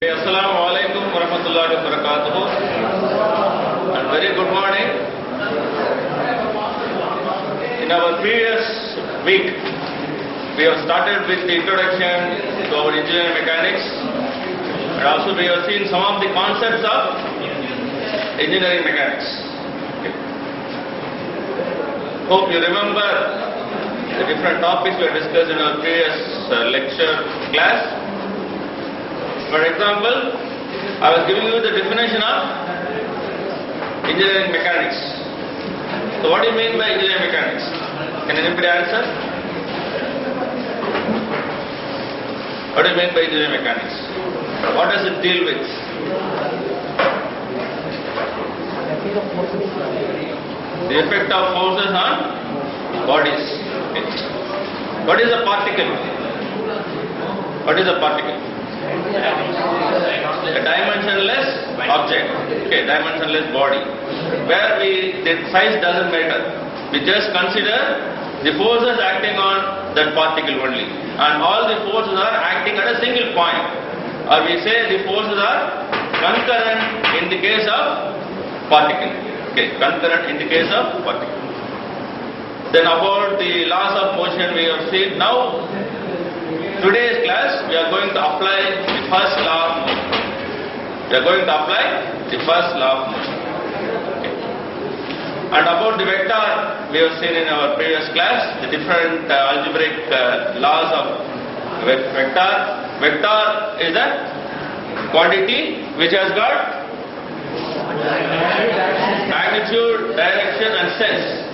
Assalamu alaikum warahmatullahi wabarakatuh and very good morning. In our previous week, we have started with the introduction to our engineering mechanics and also we have seen some of the concepts of engineering mechanics. Hope you remember the different topics we have discussed in our previous lecture class. For example, I was giving you the definition of engineering mechanics. So what do you mean by engineering mechanics? Can anybody answer? What do you mean by engineering mechanics? What does it deal with? The effect of forces on bodies. What is a particle? What is a particle? A dimensionless object, dimensionless body, where the size doesn't matter. We just consider the forces acting on that particle only, and all the forces are acting at a single point, or we say the forces are concurrent in the case of particle. Concurrent in the case of particle. Then about the laws of motion we have seen. Now, today's class we are going to apply the first law of motion. We are going to apply the first law of motion. And about the vector, we have seen in our previous class the different algebraic laws of vector. Vector is a quantity which has got magnitude, direction and sense.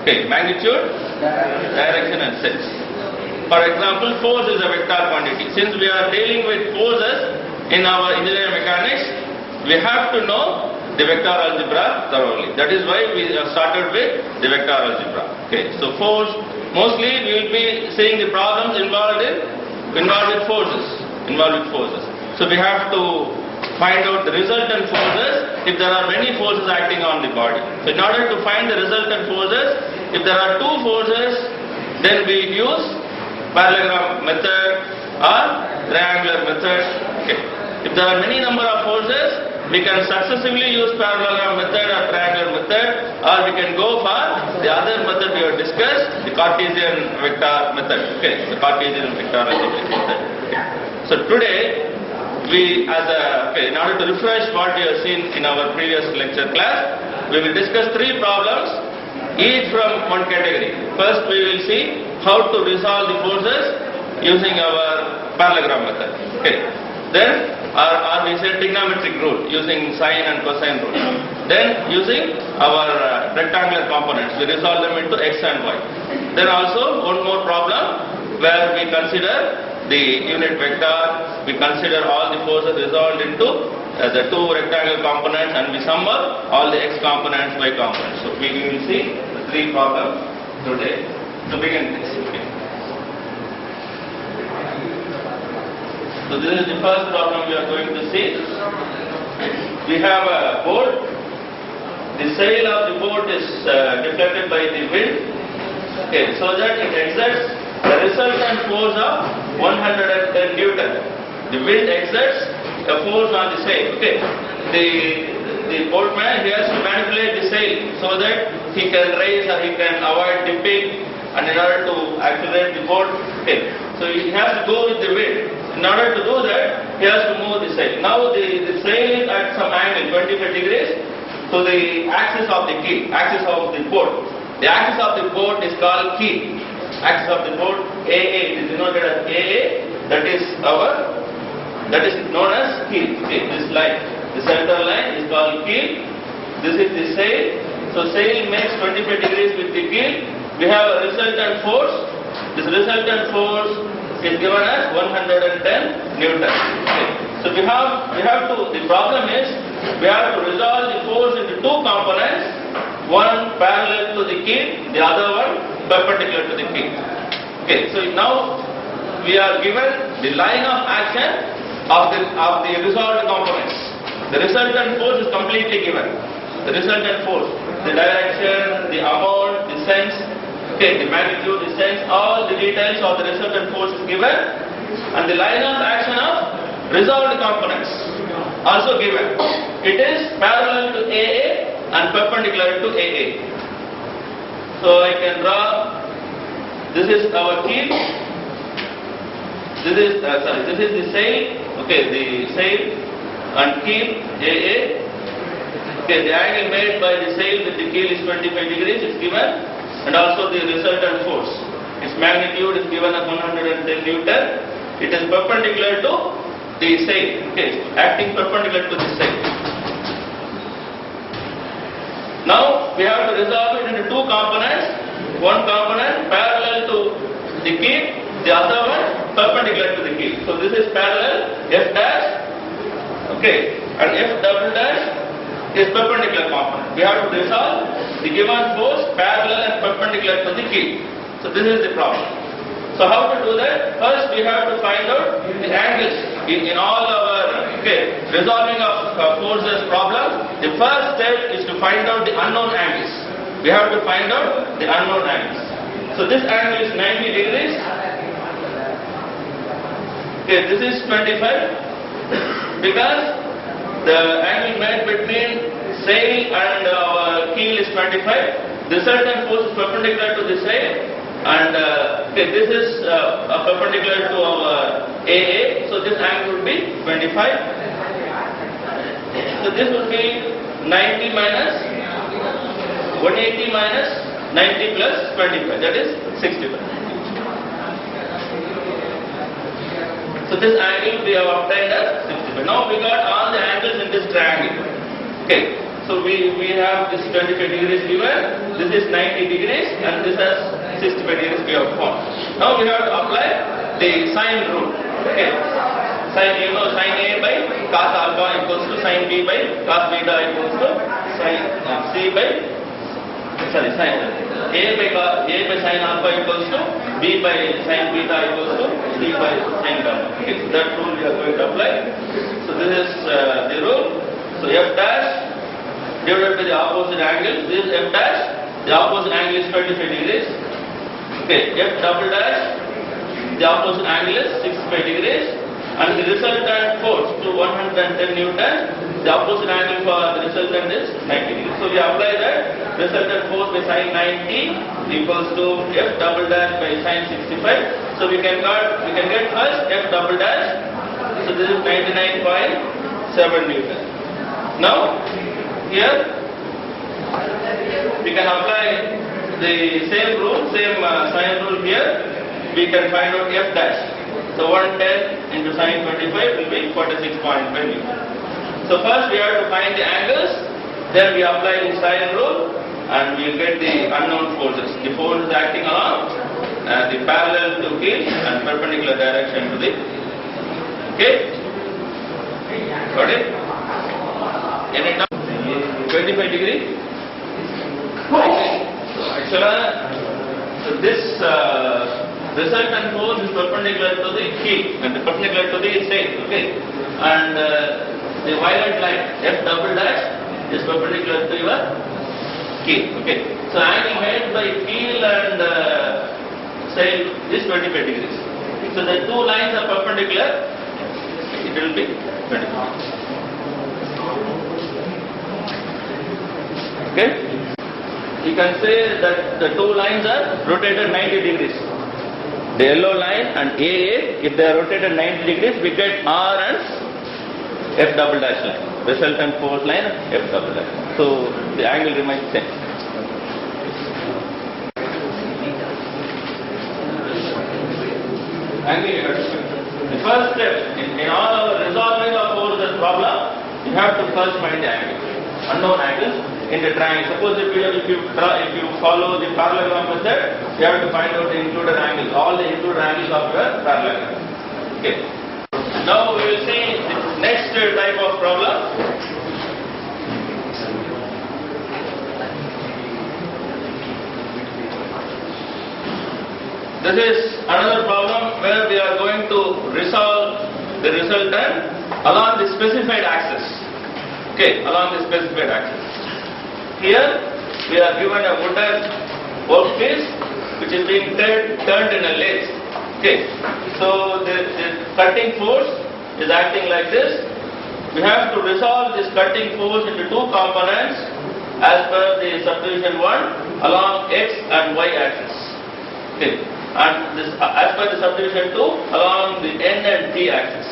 Magnitude, direction and sense. For example, force is a vector quantity. Since we are dealing with forces in our engineering mechanics, we have to know the vector algebra thoroughly. That is why we have started with the vector algebra. So force, mostly we will be seeing the problems involved with forces. So we have to find out the resultant forces if there are many forces acting on the body. So in order to find the resultant forces, if there are two forces, then we use parallelogram method or triangular method. If there are many number of forces, we can successively use parallelogram method or triangular method, or we can go for the other method we have discussed, the Cartesian vector method. The Cartesian vector algebraic method. So today, in order to refresh what we have seen in our previous lecture class, we will discuss three problems, each from one category. First, we will see how to resolve the forces using our parallelogram method. Then, or we say trigonometric rule using sine and cosine rule. Then, using our rectangular components, we resolve them into x and y. Then also one more problem where we consider the unit vector, we consider all the forces resolved into the two rectangular components, and we sum up all the x components, y components. So we will see the three problems today. To begin this. So this is the first problem we are going to see. We have a boat. The sail of the boat is deflected by the wind, so that it exerts the resultant force of 110 Newton. The wind exerts a force on the sail. The boatman, he has to manipulate the sail so that he can raise or he can avoid dipping, and in order to accelerate the boat. So he has to go with the wind. In order to do that, he has to move the sail. Now the sail is at some angle, 25 degrees, to the axis of the keel, axis of the boat. The axis of the boat is called keel. Axis of the boat, AA, it is denoted as AA, that is known as keel. This line, the center line is called keel. This is the sail. So sail makes 25 degrees with the keel. We have a resultant force. This resultant force is given as 110 Newton. So we have to, the problem is, we have to resolve the force into two components, one parallel to the keel, the other one perpendicular to the keel. So now we are given the line of action of the resolved components. The resultant force is completely given. The resultant force, the direction, the amount, the sense, the magnitude, the sense, all the details of the resultant force is given, and the line of action of resolved components also given. It is parallel to AA and perpendicular to AA. So I can draw, this is our keel, this is the sail, okay, the sail and keel AA. Okay, the angle made by the sail with the keel is 25 degrees, is given, and also the resultant force. Its magnitude is given as 110 Newton. It is perpendicular to the sail, okay, acting perpendicular to the sail. Now we have to resolve it into two components. One component parallel to the keel, the other one perpendicular to the keel. So this is parallel F dash, okay, and F double dash is perpendicular component. We have to resolve the given force parallel and perpendicular to the keel. So this is the problem. So how to do that? First we have to find out the angles in all our resolving of forces problem. The first step is to find out the unknown angles. We have to find out the unknown angles. So this angle is 90 degrees. Okay, this is 25 because the angle made between sail and our keel is 25. The resultant force is perpendicular to the sail. And this is perpendicular to our AA, so this angle would be 25. So this would be 90 minus 180 minus 90 plus 25, that is 65. So this angle we have obtained as 65. Now we got all the angles in this triangle. Okay, so we have this 25 degrees given, this is 90 degrees, and this has 65 degrees we have found. Now we have to apply the sine rule. Okay, sine, you know, sine A by cos alpha equals to sine B by cos beta equals to sine C by sine A by sine alpha equals to B by sine beta equals to C by sine gamma. Okay, so that rule we are going to apply. So this is the rule. So F dash divided by the opposite angle. This is F dash. The opposite angle is 25 degrees. Okay, F double dash, the opposite angle is 65 degrees, and the resultant force to 110 Newton, the opposite angle for the resultant is 90 degrees. So we apply that resultant force by sine 90 equals to F double dash by sine 65. So we can get first F double dash. So this is 99.7 Newton. Now here we can apply the same rule, same sine rule here. We can find out F dash. So 110 into sine 25 will be 46.5 Newton. So first we have to find the angles, then we apply the sine rule, and we will get the unknown forces. The forces acting along the parallel to keel and perpendicular direction to the. Okay? Got it? Any doubt? 25 degrees? Okay. So this resultant force is perpendicular to the keel and perpendicular to the sail, okay, and the violet line F double dash is perpendicular to your keel, okay. So angle made by keel and sail is 25 degrees. So the two lines are perpendicular, it will be 25. Okay. You can say that the two lines are rotated 90 degrees. The yellow line and AA, if they are rotated 90 degrees, we get R and F double dash line. Resultant force line and F double dash. So the angle remains same. The first step in all our resolving of forces problem, you have to first find the angle, unknown angles in the triangle. Suppose if you follow the parallelogram method, you have to find out the included angles, all the included angles of your parallelogram. Okay. Now we will see the next type of problem. This is another problem where we are going to resolve the resultant along the specified axis. Okay, along the specified axis. Here we are given a wooden workpiece which is being turned in a lathe. Okay, so the cutting force is acting like this. We have to resolve this cutting force into two components as per the subdivision 1 along x and y axis. Okay. And this as per the subdivision 2 along the n and t axis.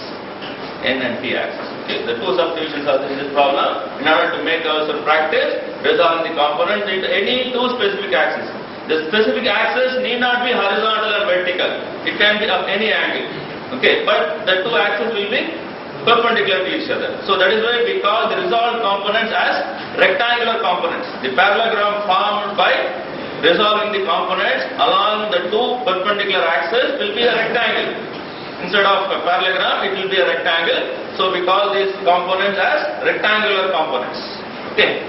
N and t axis. Okay. The two subdivisions are in this problem. In order to make ourselves practice, resolving the components into any two specific axes. The specific axis need not be horizontal or vertical. It can be of any angle. Okay. But the two axes will be perpendicular to each other. So that is why we call the resolved components as rectangular components. The parallelogram formed by resolving the components along the two perpendicular axes will be a rectangle. Instead of a parallelogram, it will be a rectangle. So we call these components as rectangular components. Okay.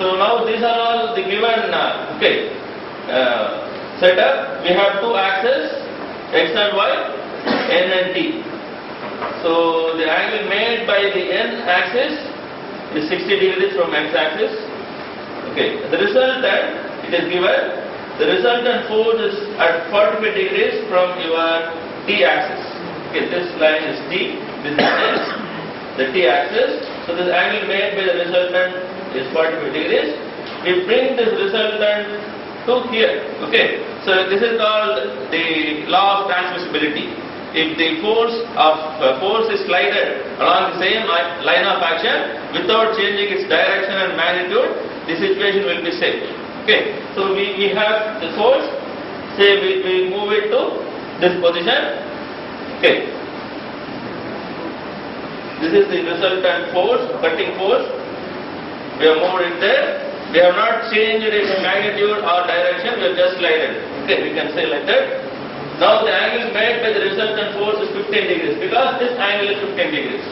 So now these are all the given setup. We have two axes, x and y, n and t. So the angle made by the n axis is 60 degrees from x axis. Okay. The resultant, it is given, the resultant force is at 45 degrees from your t axis. Okay, this line is t, this is the t axis. So this angle made by the resultant is 45 degrees. We bring this resultant to here. Okay. So this is called the law of transmissibility. If the force is slided along the same line of action without changing its direction and magnitude, the situation will be safe. Okay. So we have the force, say we move it to this position. Okay. This is the resultant force, cutting force. We have moved it there. We have not changed its magnitude or direction, we have just slided. Okay, we can say like that. Now the angle made by the resultant force is 15 degrees because this angle is 15 degrees.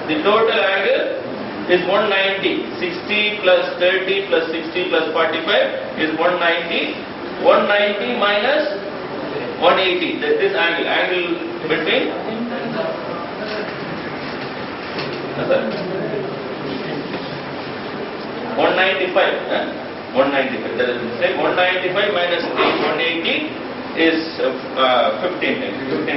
The total angle is 190. 60 plus 30 plus 60 plus 45 is 190. 190 minus 180. This angle between 195. 195. That is mistake. 195 minus 180 is 15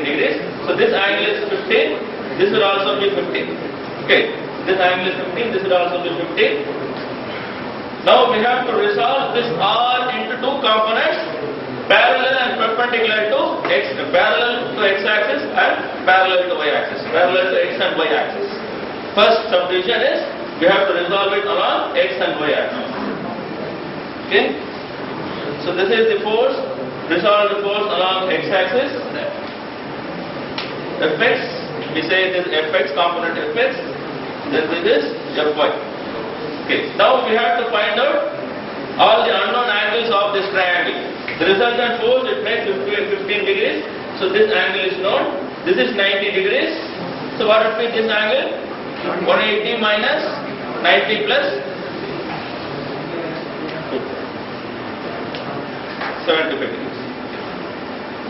degrees. So this angle is 15. This will also be 15. Okay. This angle is 15. This will also be 15. Now we have to resolve this R into two components, parallel and perpendicular to x, parallel to x axis and parallel to y axis, parallel to x and y axis. First subdivision is we have to resolve it along x and y axis. Okay. So this is the force. Resolve the force along x-axis, Fx, we say this Fx component Fx, then this is Fy. Okay, now we have to find out all the unknown angles of this triangle. The resultant force, it makes 15 degrees, so this angle is known, this is 90 degrees, so what would be this angle? 180 minus 90 plus 75 degrees.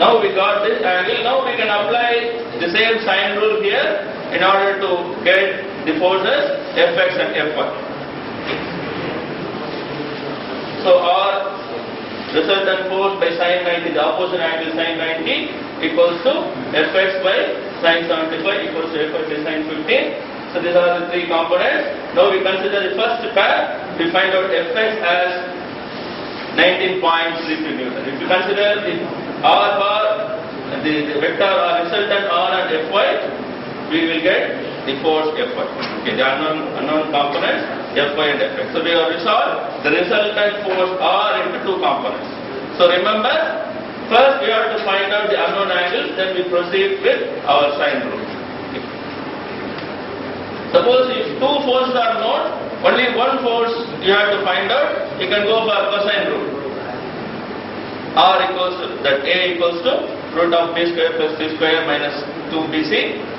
Now we got this angle, now we can apply the same sine rule here in order to get the forces Fx and Fy. So our resultant force by sine 90, the opposite angle sine 90 equals to Fx by sine 75 equals to Fy by sine 15. So these are the three components. Now we consider the first pair, we find out Fx as 19.33 Newton. If you consider the R bar, the vector or resultant R and Fy, we will get the force Fy. Okay, the unknown components Fy and Fx. So we have resolved the resultant force R into two components. So remember, first we have to find out the unknown angles, then we proceed with our sine rule. Okay. Suppose if two forces are known, only one force you have to find out, you can go for cosine rule. R equals to, that A equals to root of B square plus C square minus 2BC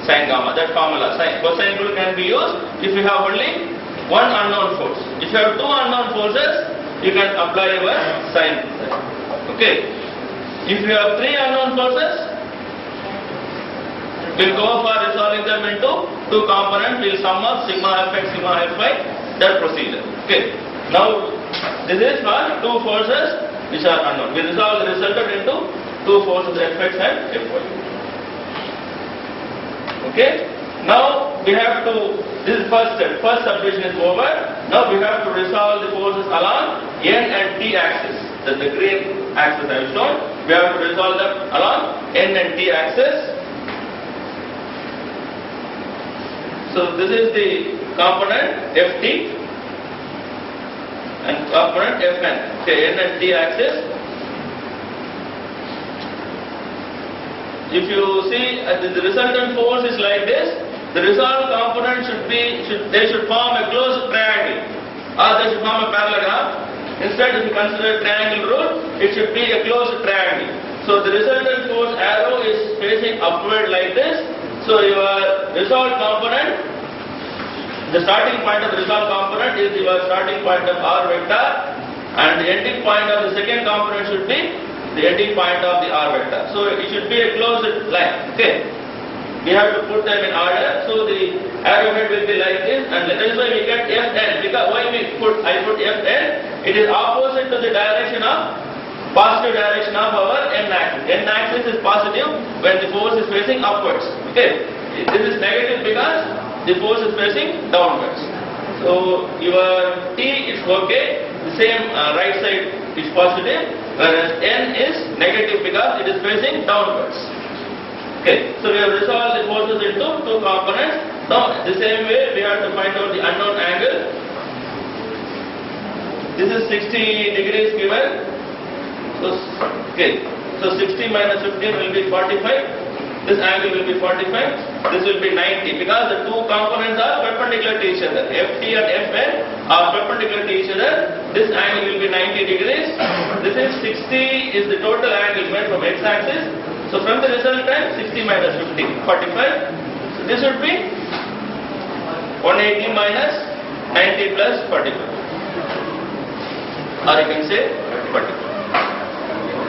sin gamma. That formula, cosine rule can be used if you have only one unknown force. If you have two unknown forces, you can apply your sine. Okay. If you have three unknown forces, we'll go for resolving them into two components. We'll sum up sigma Fx, sigma Fy, that procedure. Okay. Now, this is for two forces which are unknown. We resolve the resultant into two forces Fx and Fy. Okay. Now we have to, this is first step, first subdivision is over. Now we have to resolve the forces along N and T axis. That's the green axis I have shown. We have to resolve them along N and T axis. So this is the component Ft and component Fn. Okay, N and T axis. If you see the resultant force is like this, the resolved component should form a closed triangle, or they should form a parallelogram. Instead, if you consider triangle rule, it should be a closed triangle. So the resultant force arrow is facing upward like this. So your resolved component, the starting point of the resolved component is your starting point of R vector, and the ending point of the second component should be the ending point of the R vector. So it should be a closed line. Okay. We have to put them in order. So the arrowhead will be like this, and that is why we get Fn. Because why I put Fn? It is opposite to the direction of positive direction of our N axis. N axis is positive when the force is facing upwards. Okay. This is negative because the force is facing downwards. So your T is okay. The same right side is positive, whereas N is negative because it is facing downwards. Okay, so we have resolved the forces into two components. Now, the same way we have to find out the unknown angle. This is 60 degrees given. So 60 minus 15 will be 45. This angle will be 45. This will be 90 because the two components are perpendicular to each other. Ft and Fn are perpendicular to each other. This angle will be 90 degrees. This is 60 is the total angle made from x-axis. So from the resultant, 60 minus 50, 45. So this would be 180 minus 90 plus 45. Or you can say 45.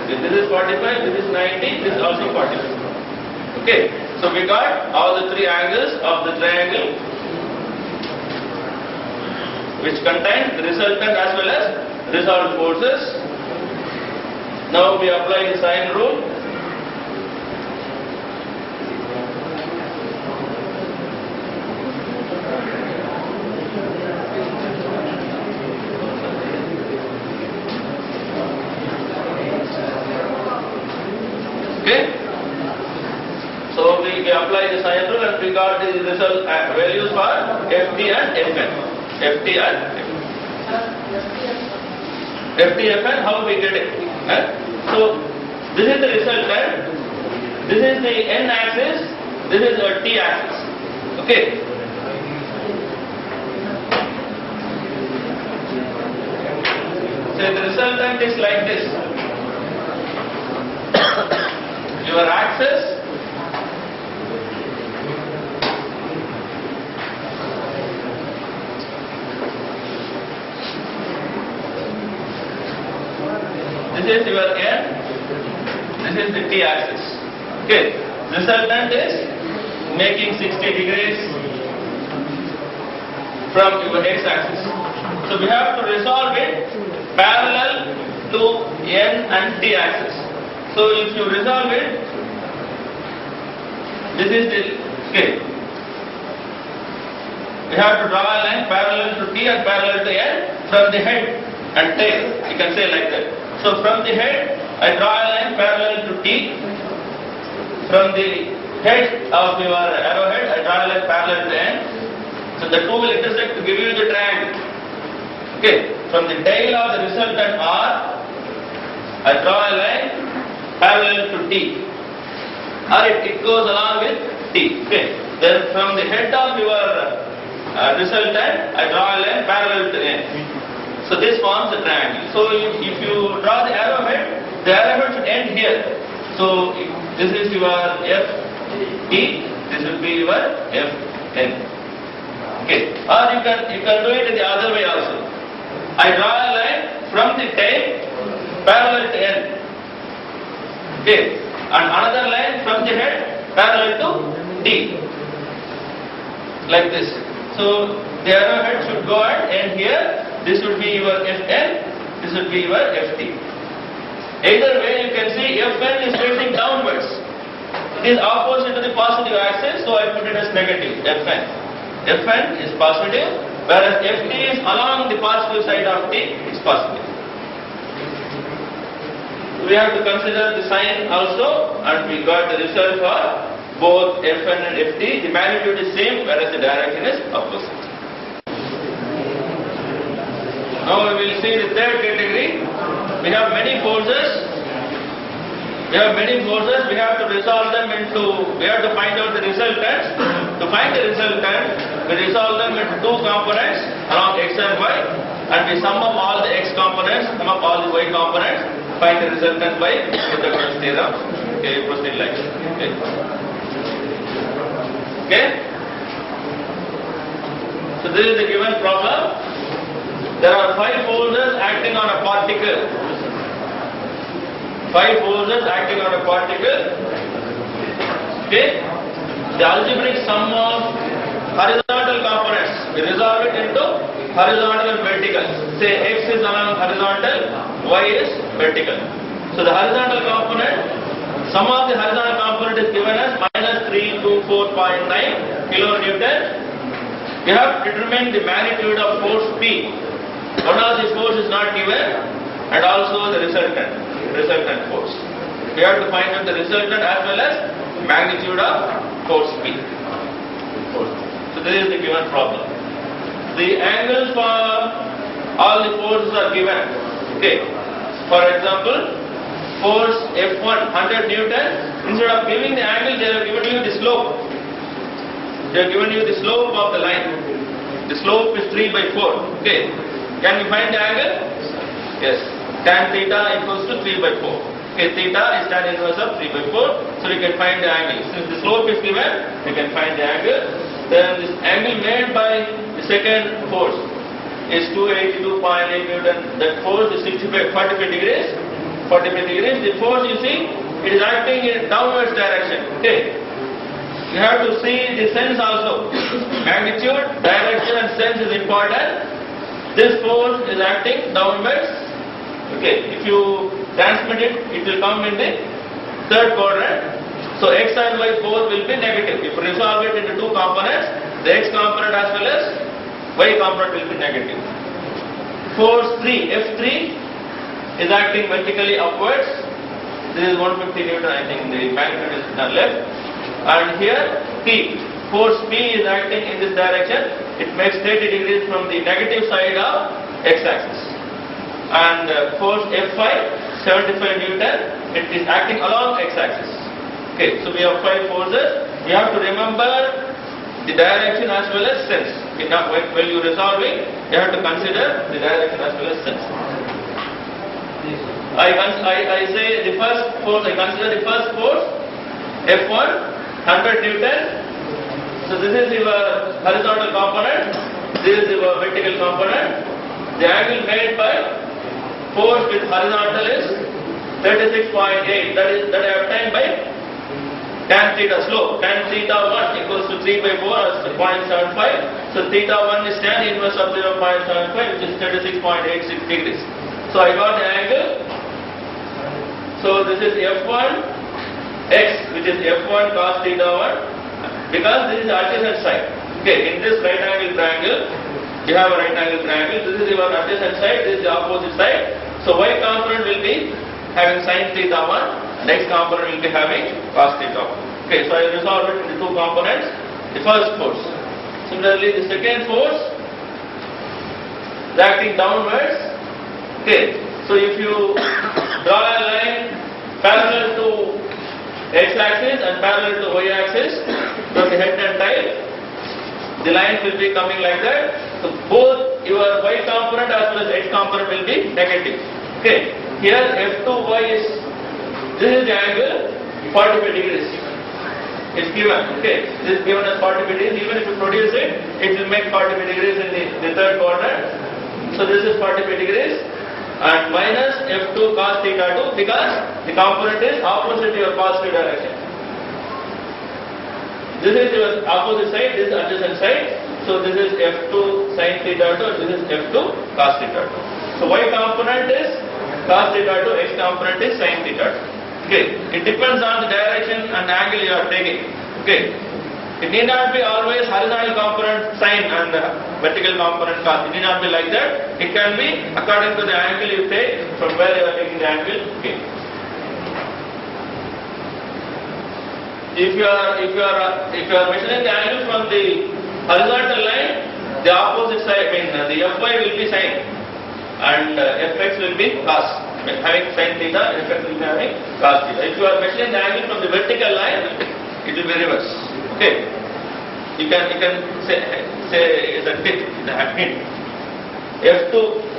Okay, this is 45, this is 90, this is also 45. Okay, so we got all the three angles of the triangle, which contain the resultant as well as resolved forces. Now we apply the sine rule. Okay, so we apply the sine rule and we got the result values for Ft and Fn. Ft and Ft Fn, how we get it? So this is the resultant, this is the N axis, this is the T axis. Okay. So the resultant is like this. Your axis this is your N, this is the T axis. Okay, resultant is making 60 degrees from your x axis. So we have to resolve it parallel to N and T axis. So if you resolve it, this is the scale. We have to draw a line parallel to T and parallel to N from the head and tail. You can say like that. So from the head, I draw a line parallel to T. From the head of your arrowhead, I draw a line parallel to N. So the two will intersect to give you the triangle. Okay. From the tail of the resultant R, I draw a line parallel to T, or it goes along with T. Okay. Then from the head of your resultant, I draw a line parallel to N. So this forms a triangle. So if you draw the arrowhead should end here. So this is your F T, this will be your F N. Okay. Or you can do it in the other way also. I draw a line from the tail parallel to N. Okay, and another line from the head parallel to D, like this. So the arrowhead should go and end here. This would be your Fn, this would be your Ft. Either way you can see Fn is facing downwards. It is opposite to the positive axis, so I put it as negative, Fn. Fn is positive, whereas Ft is along the positive side of T, it's positive. We have to consider the sign also, and we got the result for both Fn and Ft. The magnitude is same, whereas the direction is opposite. Now we will see the third category. We have many forces. We have to resolve them into, we have to find out the resultants. To find the resultant, we resolve them into two components along x and y, and we sum up all the x components, sum up all the y components, find the resultant by Pythagoras theorem. Okay, proceed like this. Okay. So this is the given problem. There are 5 forces acting on a particle. 5 forces acting on a particle. Okay. The algebraic sum of horizontal components, we resolve it into horizontal and vertical. Say x is along horizontal, y is vertical. So the horizontal component, sum of the horizontal component is given as minus 324.9 kilonewton. We have determined the magnitude of force P. One of these force is not given, and also the resultant force. We have to find out the resultant as well as magnitude of force P. So this is the given problem. The angles for all the forces are given. Okay. For example, force F1 100 Newton. Instead of giving the angle, they have given you the slope. They have given you the slope of the line. The slope is 3 by 4. Okay. Can we find the angle? Yes. Tan theta equals to 3 by 4. Okay, theta is tan inverse of 3 by 4. So we can find the angle. Since the slope is given, we can find the angle. Then this angle made by the second force is 282.8 Newton. That force is 45 degrees. 45 degrees. The force, you see, it is acting in downwards direction. Okay. You have to see the sense also. Magnitude, direction and sense is important. This force is acting downwards. Okay, if you transmit it, it will come in the third quadrant. So x and y both will be negative. If you resolve it into two components, the x component as well as y component will be negative. Force 3, F3 is acting vertically upwards. This is 150 Newton, I think the magnitude is left. And here P, force P is acting in this direction. It makes 30 degrees from the negative side of x-axis. And force F5, 75 Newton, it is acting along x-axis. Okay, so we have 5 forces. You have to remember the direction as well as sense. When you are resolving, you have to consider the direction as well as sense. I say the first force, I consider the first force, F1, 100 Newton. So this is your horizontal component, this is your vertical component. The angle made by force with horizontal is 36.8. That I obtained by tan theta slope. Tan theta 1 equals to 3 by 4 as 0.75. So theta 1 is tan inverse of 0.75, which is 36.86 degrees. So I got the angle. So this is F1 x, which is F1 cos theta 1, because this is the adjacent side. Okay, in this right angle triangle, you have a right angle triangle. This is your adjacent side, this is the opposite side. So y component will be having sin theta 1, and x component will be having cos theta 1. Okay, so I resolve it into two components. The first force. Similarly, the second force is acting downwards. Okay, so if you draw a line parallel to x-axis and parallel to y-axis from the head and tail, the lines will be coming like that. So both your y component as well as x component will be negative. Okay, here F2y is, this is the angle 45 degrees. It's given. Okay, this is given as 45 degrees. Even if you produce it, it will make 45 degrees in the third quadrant. So this is 45 degrees. And minus F2 cos theta 2, because the component is opposite to your positive direction. This is your opposite side, this is adjacent side. So this is F2 sin theta 2, and this is F2 cos theta 2. So y component is cos theta 2, x component is sin theta 2. Okay, it depends on the direction and angle you are taking. Okay, it need not be always horizontal component sine and vertical component cos. It need not be like that. It can be according to the angle you take from where you are taking the angle. Okay. If you are measuring the angle from the horizontal line, the opposite side, the Fy will be sine and Fx will be cos. Having sin theta, Fx will be having cos theta. If you are measuring the angle from the vertical line, it will be reverse. Okay. You can say it's a tip, it's a hint. F2,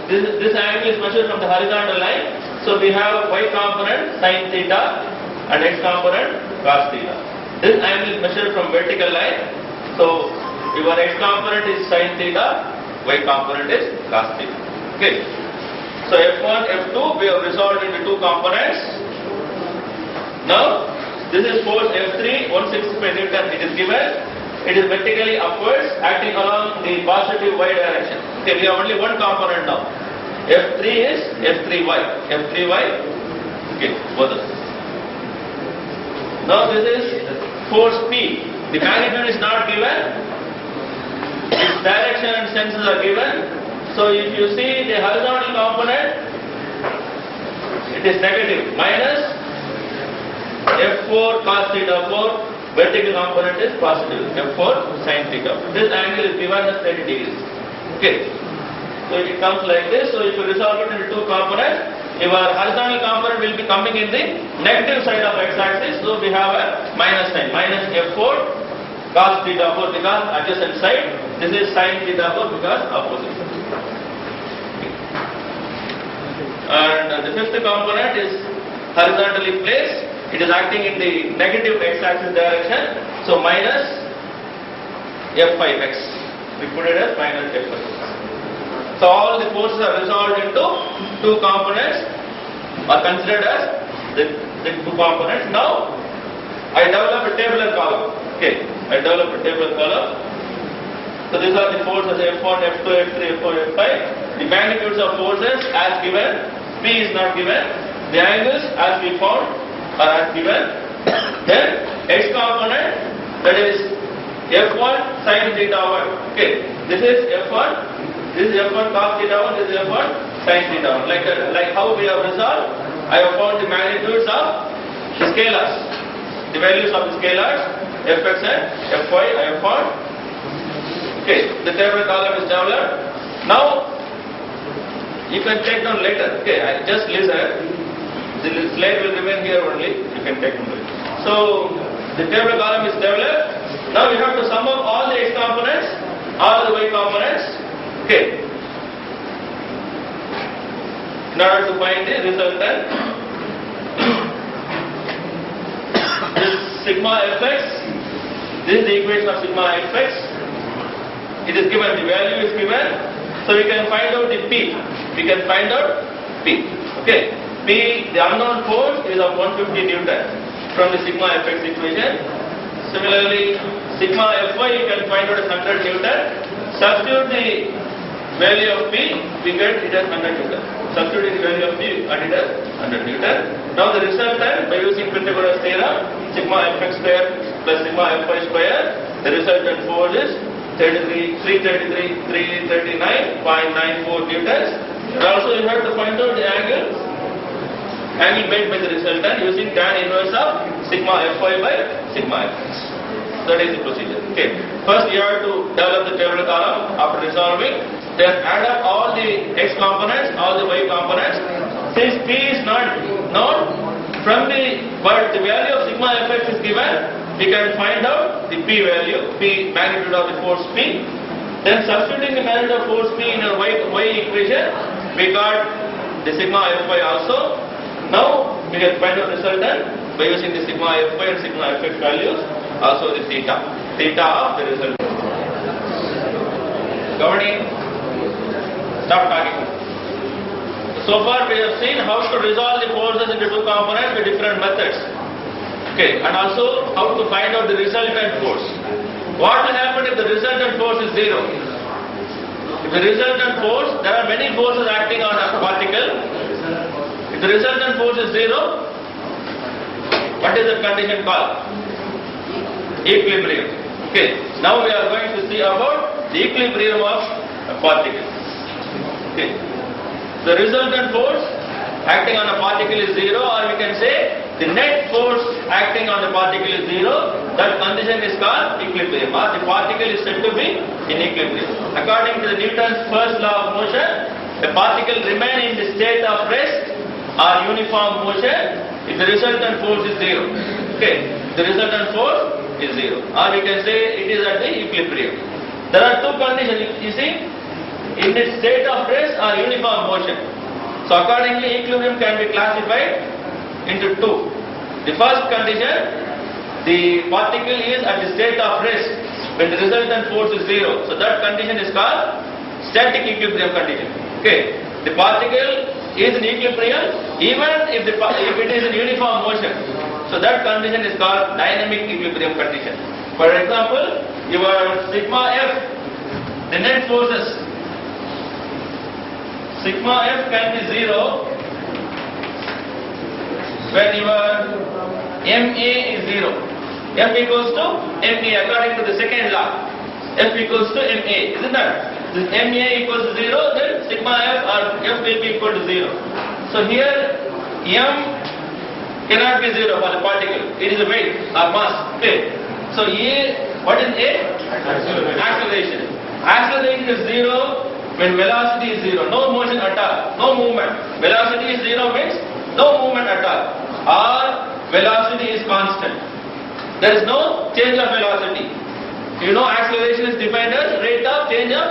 this angle is measured from the horizontal line. So we have y component sin theta and x component cos theta. This angle is measured from vertical line. So your x component is sin theta, y component is cos theta. Okay. So F1, F2 we have resolved into two components. Now this is force F3, 165 Newton. It is given. It is vertically upwards, acting along the positive y direction. Okay, we have only one component now. F3 is F3y. F3y. Okay, both of them. Now this is force P. The magnitude is not given. Its direction and senses are given. So if you see the horizontal component, it is negative, minus F4 cos theta 4, vertical component is positive, F4 sin theta. This angle is given as 30 degrees. Okay. So it comes like this. So if you resolve it into two components, your horizontal component will be coming in the negative side of x-axis. So we have a minus sign, minus F4 cos theta 4 because adjacent side. This is sin theta 4 because opposite side. And the fifth component is horizontally placed. It is acting in the negative x-axis direction. So minus F5x. We put it as minus F5x. So all the forces are resolved into two components, are considered as the two components. Now I develop a tabular column. Okay, I develop a tabular column. So these are the forces F1, F2, F3, F4, F5. The magnitudes of forces as given. P is not given. The angles as we found are as given. Then x component, that is F1 sin theta 1. Okay, this is F1. This is F1 cos theta 1. This is F1 sin theta 1. Like how we have resolved, I have found the magnitudes of the scalars, the values of the scalars Fx and Fy. I have found. Okay, the tabular column is developed. Now you can take down later. Okay, I just listen. The slide will remain here only. You can take down later. So the tabular column is developed. Now we have to sum up all the x components, all the y components. Okay. In order to find the resultant, this sigma fx. This is the equation of sigma fx. It is given. The value is given. So we can find out the P. We can find out P. Okay. P, the unknown force is of 150 Newton from the sigma fx equation. Similarly, sigma Fy you can find out as 100 Newton. Substitute the value of P, we get it as 100 Newton. Substitute the value of P and it as 100 Newton. Now the resultant, by using Pythagoras theorem, sigma fx square plus sigma Fy square, the resultant force is 339.94 Newtons. And also you have to find out the angle made by the resultant using tan inverse of sigma Fy by sigma fx. That is the procedure. Okay. First you have to develop the tabular column after resolving. Then add up all the x components, all the y components. Since P is not known, but the value of sigma fx is given, we can find out the P value, P magnitude of the force P. Then substituting the magnitude of force P in our y equation, we got the sigma Fy also. Now we can find out resultant by using the sigma Fy and sigma Fx values, also the theta of the resultant. Governing, stop talking. So far we have seen how to resolve the forces into two components with different methods. Okay, and also how to find out the resultant force. What will happen if the resultant force is zero? If the resultant force, there are many forces acting on a particle. If the resultant force is zero, What is the condition called? Equilibrium. Okay. Now we are going to see about the equilibrium of a particle. Okay. The resultant force acting on a particle is zero, or we can say the net force acting on the particle is zero. That condition is called equilibrium, or the particle is said to be in equilibrium. According to the Newton's first law of motion, a particle remains in the state of rest or uniform motion if the resultant force is zero. Okay, the resultant force is zero, or we can say it is at the equilibrium. There are two conditions, you see, in its state of rest or uniform motion. So accordingly, equilibrium can be classified into two. The first condition, the particle is at the state of rest when the resultant force is zero. So that condition is called static equilibrium condition. Okay, the particle is in equilibrium even if it is in uniform motion. So that condition is called dynamic equilibrium condition. For example, your sigma F, the net forces, sigma F can be zero when your MA is zero. F equals to MA according to the second law. F equals to MA, isn't that? If MA equals to zero, then sigma F or F will be equal to zero. So here M cannot be zero for the particle. It is a weight or mass. Okay. So what is A? Acceleration. Acceleration is zero when velocity is zero. No motion at all. No movement. Velocity is zero means no movement at all. Or velocity is constant. There is no change of velocity. You know acceleration is defined as rate of change of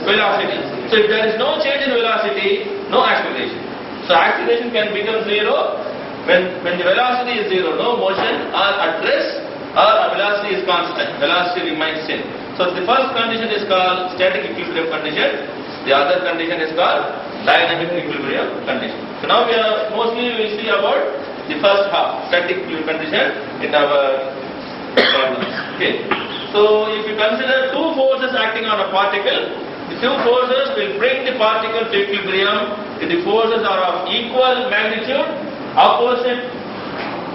velocity. So if there is no change in velocity, no acceleration. So acceleration can become zero when the velocity is zero, no motion, or at rest, or velocity is constant. Velocity remains same. So the first condition is called static equilibrium condition. The other condition is called dynamic equilibrium condition. So now we will see about the first half, static equilibrium condition in our problem. Okay. So if you consider two forces acting on a particle, the two forces will bring the particle to equilibrium if the forces are of equal magnitude, opposite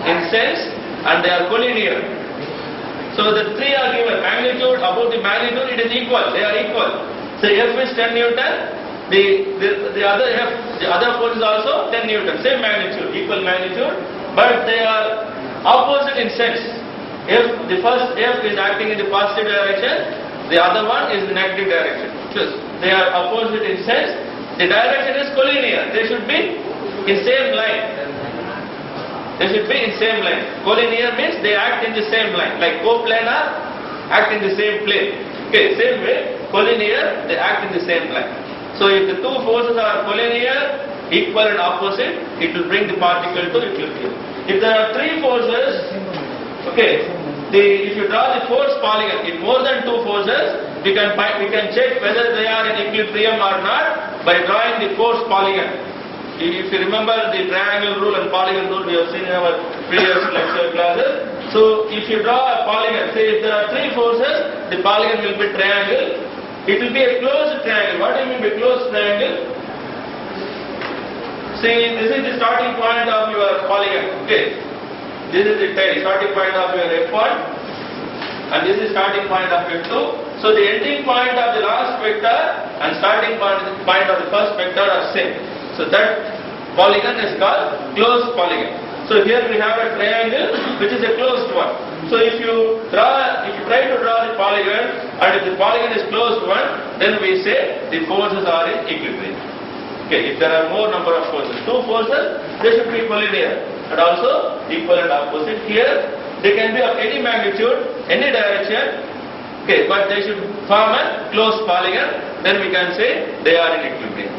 in sense, and they are collinear. So the three are given: magnitude, about the magnitude, it is equal, they are equal. So F is 10 Newton, the other force is also 10 Newton, same magnitude, equal magnitude, but they are opposite in sense. If the first F is acting in the positive direction, the other one is in the negative direction. So they are opposite in sense. The direction is collinear. They should be in same line. They should be in same line. Collinear means they act in the same line. Like coplanar act in the same plane. Okay, same way, collinear, they act in the same line. So if the two forces are collinear, equal and opposite, it will bring the particle to equilibrium. If there are three forces, okay, if you draw the force polygon, in more than two forces, we can check whether they are in equilibrium or not by drawing the force polygon. If you remember the triangle rule and polygon rule, we have seen in our previous lecture classes. So if you draw a polygon, say if there are three forces, the polygon will be triangle. It will be a closed triangle. What do you mean by closed triangle? See, this is the starting point of your polygon. Okay. This is the starting point of your F1, and this is starting point of F2. So the ending point of the last vector and starting point of the first vector are same. So that polygon is called closed polygon. So here we have a triangle which is a closed one. So if you try to draw the polygon, and if the polygon is closed one, then we say the forces are in equilibrium. Okay, if there are more number of forces, two forces, they should be collinear and also equal and opposite. Here they can be of any magnitude, any direction, okay, but they should form a closed polygon, then we can say they are in equilibrium.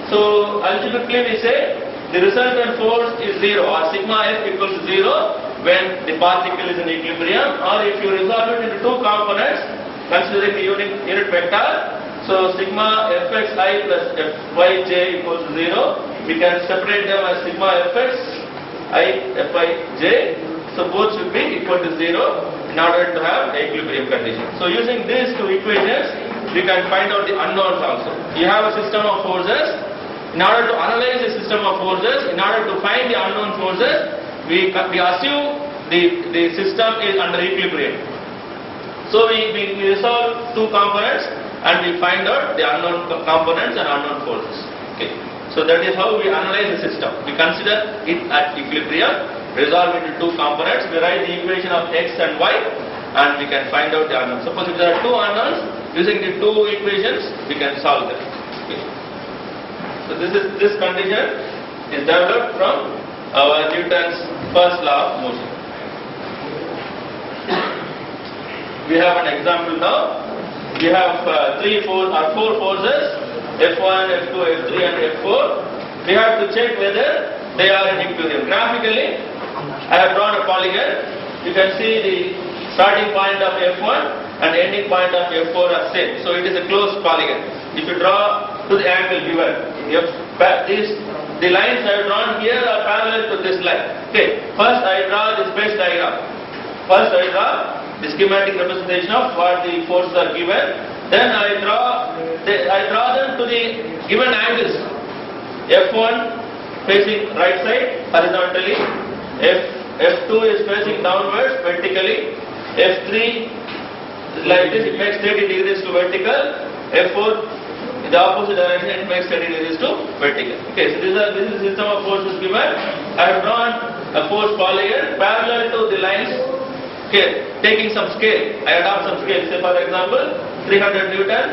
So algebraically we say the resultant force is zero, or sigma F equals to zero when the particle is in equilibrium, or if you resolve it into two components considering the unit vector. So sigma fxi plus fyj equals to 0. We can separate them as sigma fx I fij. So both should be equal to 0 in order to have the equilibrium condition. So using these two equations, we can find out the unknowns also. You have a system of forces. In in order to analyze the system of forces, in order to find the unknown forces, we assume the system is under equilibrium. So we resolve two components and we find out the unknown components and unknown forces. Okay. So that is how we analyze the system. We consider it at equilibrium, resolve it into two components, we write the equation of x and y, and we can find out the unknowns. Suppose if there are two unknowns, using the two equations, we can solve them. Okay. So this condition is developed from our Newton's first law of motion. We have an example now. We have four forces, F1, F2, F3 and F4. We have to check whether they are in equilibrium. Graphically, I have drawn a polygon. You can see the starting point of F1 and ending point of F4 are same. So it is a closed polygon. If you draw to the angle given, the lines I have drawn here are parallel to this line. Okay. First I draw the space diagram. First I draw the schematic representation of what the forces are given. Then I draw them to the given angles. F1 facing right side horizontally. F2 is facing downwards vertically. F3 like this, it makes 30 degrees to vertical. F4 in the opposite direction, it makes 30 degrees to vertical. Okay, so this is the system of forces given. I have drawn a force polygon parallel to the lines. Okay, taking some scale. I adopt some scale. Say for example, 300 Newton,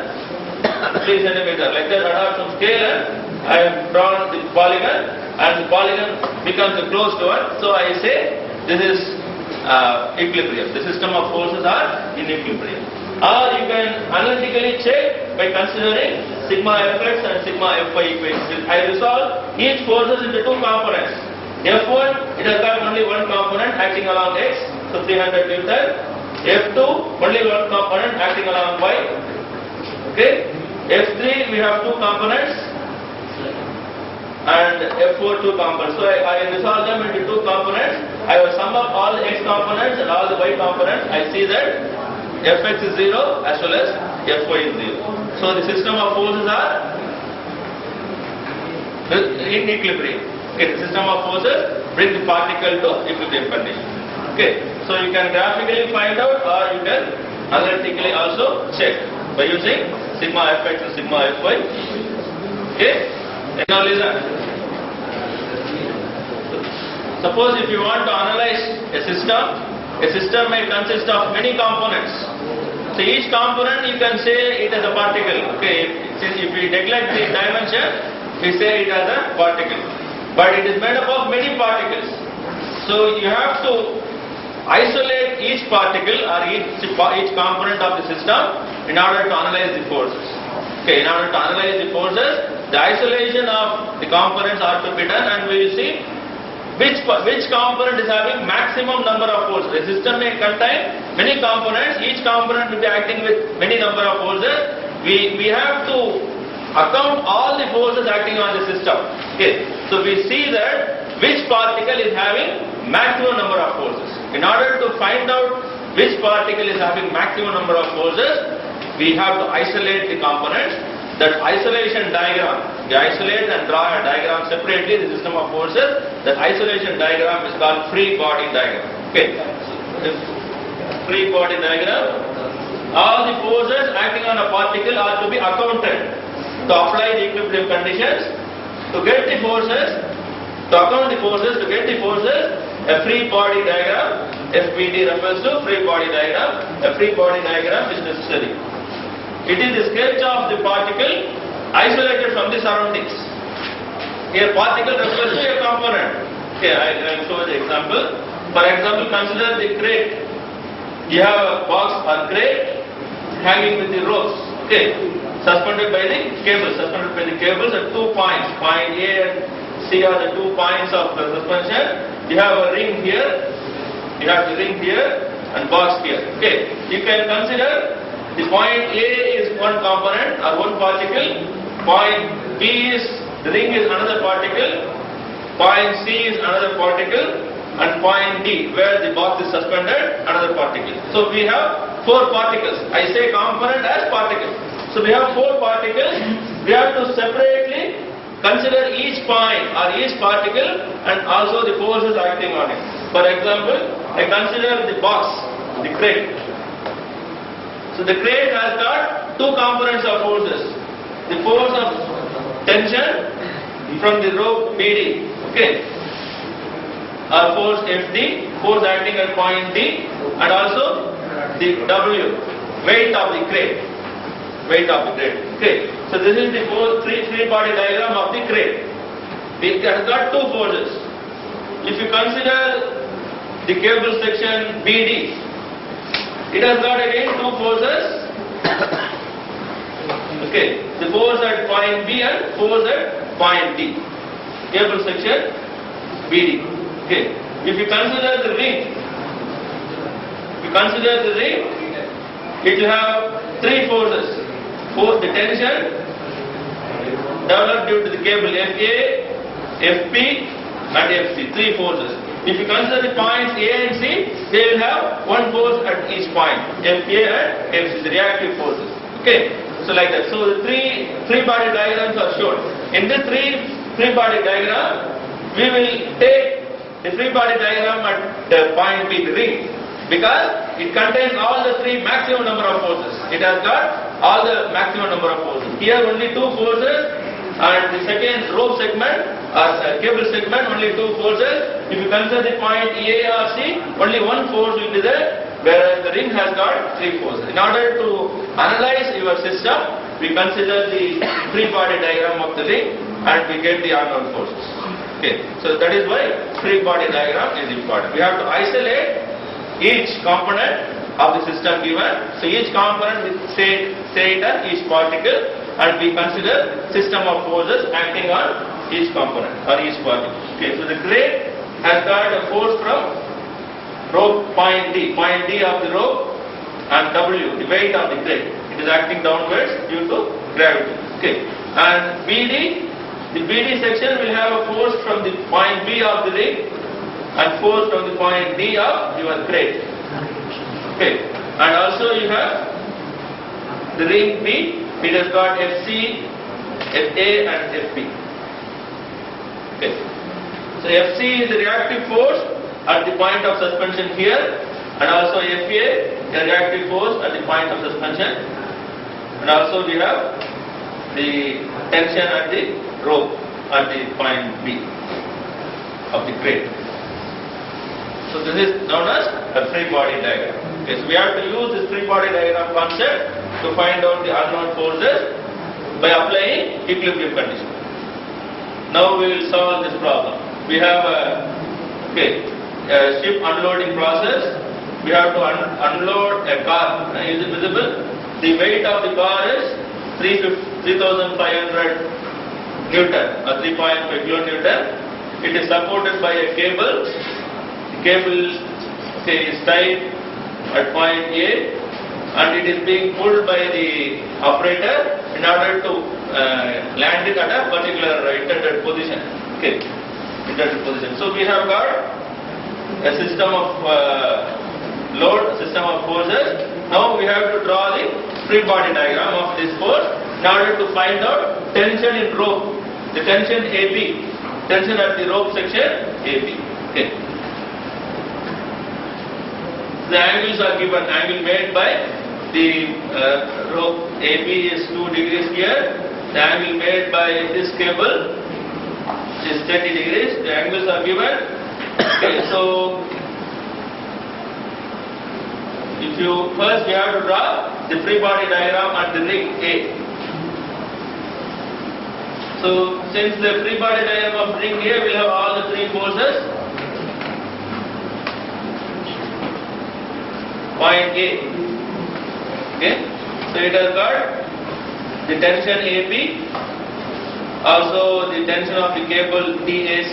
3 centimeter. Like that, I adopt some scale and I have drawn the polygon, and the polygon becomes a closed one. So I say this is equilibrium. The system of forces are in equilibrium. Or you can analytically check by considering sigma fx and sigma fy equations. I resolve each forces into two components. F1, it has got only one component acting along x, so 300 Newton. F2, only one component acting along y. Okay. F3, we have two components, and F4 two components. So I resolve them into two components. I will sum up all the x components and all the y components. I see that Fx is 0 as well as Fy is 0. So the system of forces are in equilibrium. Okay, the system of forces bring the particle to equilibrium condition. Okay, so you can graphically find out or you can analytically also check by using sigma Fx and sigma Fy. Okay, and now listen. Suppose if you want to analyze a system may consist of many components. So each component you can say it as a particle. Okay, if we neglect the dimension, we say it as a particle. But it is made up of many particles. So you have to isolate each particle or each component of the system in order to analyze the forces. Okay, in order to analyze the forces, the isolation of the components are to be done, and we will see which component is having maximum number of forces. The system may contain many components, each component will be acting with many number of forces. We have to account all the forces acting on the system. Okay, so we see that which particle is having maximum number of forces. In order to find out which particle is having maximum number of forces, we have to isolate the components. That isolation diagram, we isolate and draw a diagram separately, the system of forces. That isolation diagram is called free body diagram. Okay, free body diagram. All the forces acting on a particle are to be accounted to apply the equilibrium conditions. To get the forces, to account the forces, to get the forces, a free body diagram, FBD refers to free body diagram. A free body diagram is necessary. It is the sketch of the particle isolated from the surroundings. Here particle refers to a component. Okay, I will show the example. For example, consider the crate. You have a box or crate hanging with the ropes. Okay, suspended by the cables. Suspended by the cables at 2 points. Point A and C are the 2 points of the suspension. You have a ring here. You have the ring here and box here. Okay, you can consider the point A is one component or one particle, point B is, the ring is another particle, point C is another particle, and point D, where the box is suspended, another particle. So we have 4 particles. I say component as particle. So we have 4 particles. We have to separately consider each point or each particle and also the forces acting on it. For example, I consider the box, the crate. So the crate has got two components of forces. The force of tension from the rope BD, okay, or force FD, force acting at point D, and also the W, weight of the crate. Weight of the crate. Okay. So this is the three-body diagram of the crate. It has got two forces. If you consider the cable section BD, it has got again two forces. Okay. The force at point B and force at point D. Cable section BD. Okay. If you consider the ring, it will have three forces. Force, the tension developed due to the cable FA, FP and FC, three forces. If you consider the points A and C, they will have one force at each point, FA and FC, the reactive forces. Okay, so like that. So the three-body diagrams are shown. In this three-body diagram, we will take the three-body diagram at point B, the ring, because it contains all the three maximum number of forces. It has got all the maximum number of forces. Here only two forces, and the second rope segment or cable segment only two forces. If you consider the point A or C, only one force will be there, whereas the ring has got three forces. In order to analyze your system, we consider the three-body diagram of the ring and we get the unknown forces. Okay, so that is why three-body diagram is important. We have to isolate each component of the system given. So each component we say it as each particle, and we consider system of forces acting on each component or each particle. Okay, so the crate has got a force from rope point D of the rope, and W, the weight of the crate. It is acting downwards due to gravity. Okay, and BD, the BD section will have a force from the point B of the ring and force from the point D of your crate. Okay, and also you have the ring B, it has got FC, FA and FP. Okay, so FC is the reactive force at the point of suspension here, and also FA, the reactive force at the point of suspension, and also we have the tension at the rope at the point B of the crate. So this is known as a three-body diagram. Okay, so we have to use this three-body diagram concept to find out the unknown forces by applying equilibrium condition. Now we will solve this problem. We have a ship unloading process. We have to unload a car. Is it visible? The weight of the car is 3,500 Newton or 3.5 kilonewton. It is supported by a cable. The cable is tied at point A, and it is being pulled by the operator in order to land it at a particular intended position. Okay, intended position. So we have got a system of load, system of forces. Now we have to draw the three-body diagram of this force in order to find out tension in rope, the tension AB, tension at the rope section AB. Okay. The angles are given. Angle made by the rope AB is 2 degrees here. The angle made by this cable is 30 degrees. The angles are given. Okay, so if you first we have to draw the free body diagram at the ring A. So since the free body diagram of ring A will have all the three forces, point A. Okay, so it has got the tension AP, also the tension of the cable DAC,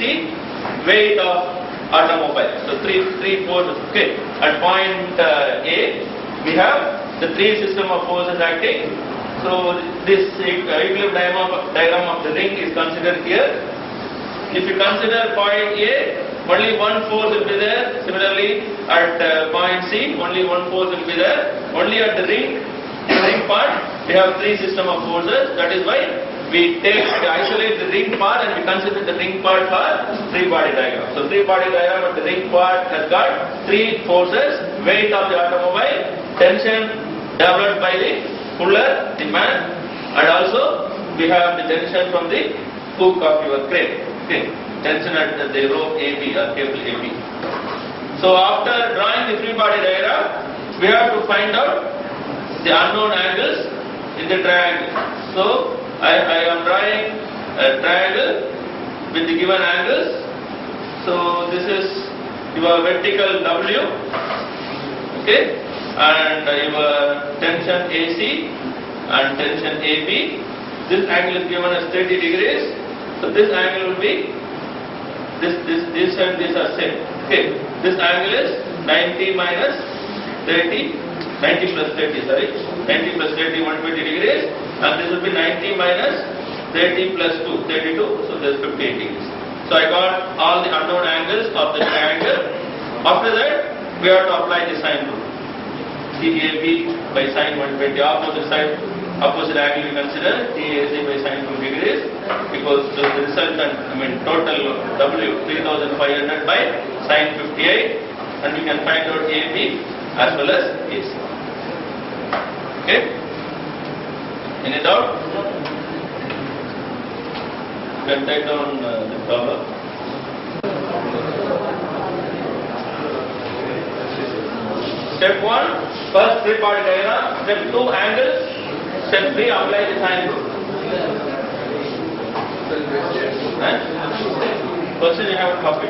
weight of automobile. So three forces. Okay, at point A we have the three system of forces acting. So this equilibrium diagram of the ring is considered here. If you consider point A, only one force will be there. Similarly, at point C, only one force will be there. Only at the ring part, we have three system of forces. That is why we isolate the ring part and we consider the ring part for free body diagram. So free body diagram of the ring part has got three forces: weight of the automobile, tension developed by the puller, the man, and also we have the tension from the hook of your crane. Okay, tension at the rope AB or cable AB. So after drawing the free body diagram, we have to find out the unknown angles in the triangle. So I am drawing a triangle with the given angles. So this is your vertical W, okay, and your tension AC and tension AB. This angle is given as 30 degrees. So this angle will be this and this are same. Okay, this angle is 90 minus 30, 90 plus 30, sorry, 90 plus 30, 120 degrees, and this will be 90 minus 30 plus 2, 32, so there's 58 degrees. So I got all the unknown angles of the triangle. After that, we have to apply the sine rule. TAB by sine 120, opposite angle we consider, TAC by sine 2 degrees, equals to the resultant, total W 3500 by sine 58, and we can find out AB as well as AC. Okay? Any doubt? You can take down the problem. Step 1, first free body diagram. Step 2, angles. Step 3, apply the sine rule. Question you have a copy.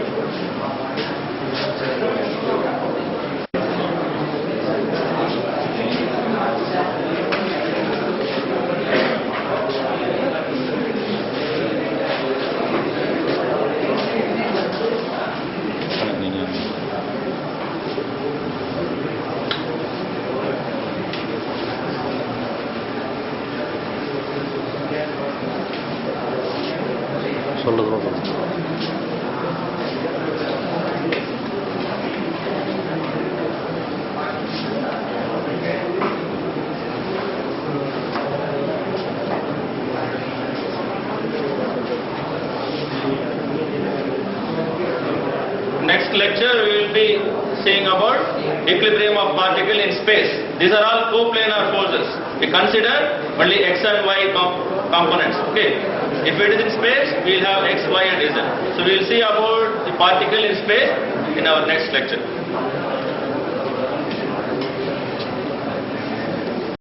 Next lecture we will be seeing about equilibrium of particle in space. These are all coplanar forces. We consider only x and y components. Okay. If it is in space, we will have x, y and z. So we will see about the particle in space in our next lecture.